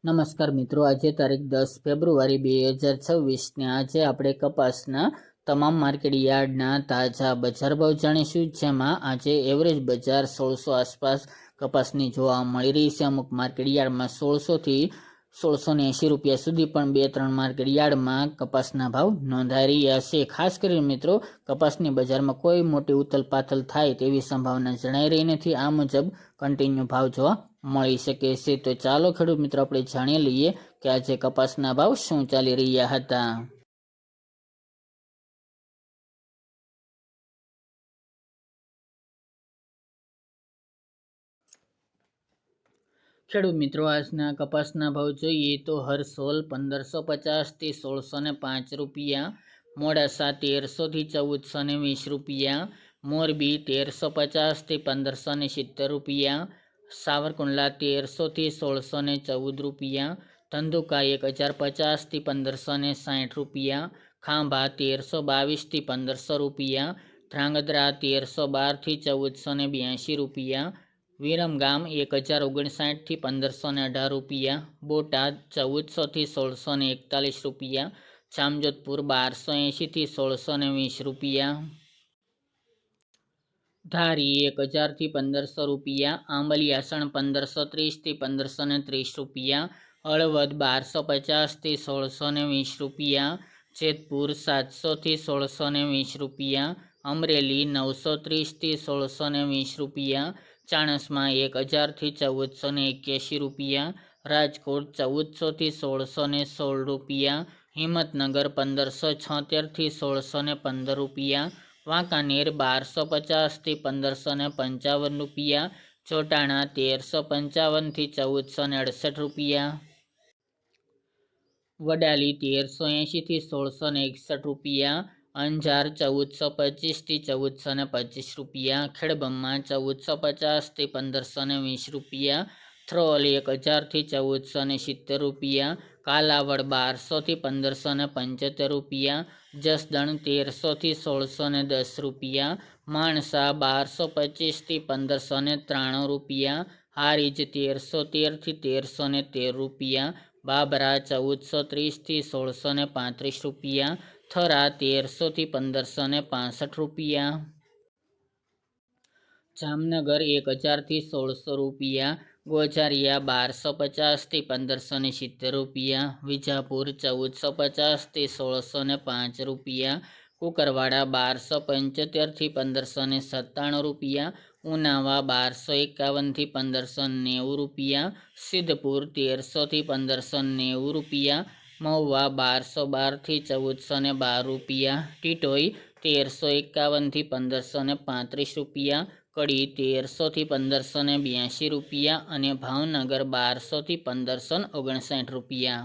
નમસ્કાર મિત્રો, આજે તારીખ 10 ફેબ્રુઆરી 2026 ને આજે આપણે કપાસના તમામ માર્કેટ યાર્ડના તાજા બજાર ભાવ જાણીશું, જેમાં આજે એવરેજ બજાર 1600 આસપાસ કપાસની જોવા મળી રહી છે। અમુક માર્કેટ યાર્ડમાં 1600 થી 1680 રૂપિયા સુધી પણ 2-3 માર્કેટ યાર્ડમાં કપાસના ભાવ નોંધાઈ રહ્યા છે। ખાસ કરીને મિત્રો, કપાસની બજારમાં કોઈ મોટી ઉથલ-પાથલ થાય તેવી સંભાવના જણાઈ રહી નથી। આ મુજબ કન્ટિન્યુ ભાવ જોવા મળી શકે છે। તો ચાલો ખેડૂત મિત્રો, આપણે જાણી લઈએ કે આજે કપાસના ભાવ શું ચાલી રહ્યા હતા। ખેડૂત મિત્રો, આજના કપાસના ભાવ જોઈએ તો હરસોલ 1550 થી 1605 રૂપિયા, મોડાસા 1300 થી 1420 રૂપિયા, મોરબી 1350 થી 1570 રૂપિયા, સાવરકુંડલા 1300 થી 1614 રૂપિયા, ધંધુકા 1050 થી 1560 રૂપિયા, ખાંભા 1322 થી 1500 રૂપિયા, ધ્રાંગધ્રા 1312 થી 1482 રૂપિયા, વિરમગામ 1059 થી 1518 રૂપિયા, બોટાદ 1400 થી 1641 રૂપિયા, જામજોધપુર 1280 થી 1620 રૂપિયા, ધારી 1000 થી 1500 રૂપિયા, આંબલિયાસણ 1530 થી 1530 રૂપિયા, હળવદ 1250 થી 1620 રૂપિયા, જેતપુર 700 થી 1620 રૂપિયા, અમરેલી 930 થી 1620 રૂપિયા, ચાણસમાં 1000 થી 1481 રૂપિયા, રાજકોટ 1400 થી 1616 રૂપિયા, હિંમતનગર 1576 થી 1615 રૂપિયા, વાંકાનેર 1250 થી 1555 રૂપિયા, ચોટાણા 1355 થી 1468 રૂપિયા, વડાલી 1380 થી 1661 રૂપિયા, અંજાર 1425 થી 1425 રૂપિયા, ખેડબ્રહ્મા 1450 થી 1520 રૂપિયા, થ્રોલ 1000 થી 1470 રૂપિયા, કાલાવડ 1200 થી 1575 રૂપિયા, જસદણ 1300 થી 1610 રૂપિયા, માણસા 1225 થી 1593 રૂપિયા, હારીજ 1313 થી 1313 રૂપિયા, બાબરા 1430 થી 1635 રૂપિયા, થરા 1300 થી 1565 રૂપિયા, જામનગર 1000 થી 1600 રૂપિયા, ગોઝારિયા 1250 થી 1570 રૂપિયા, વિજાપુર 1450 થી 1605 રૂપિયા, કુકરવાડા 1275 થી 1597 રૂપિયા, ઉનાવા 1251 થી 1590 રૂપિયા, સિદ્ધપુર 1300 થી 1590 રૂપિયા, મહુવા 1212 થી 1412 રૂપિયા, ટીટોઈ 1351 થી 1535 રૂપિયા, કડી 1300 થી 1582 રૂપિયા અને ભાવનગર 1200 થી 1559 રૂપિયા।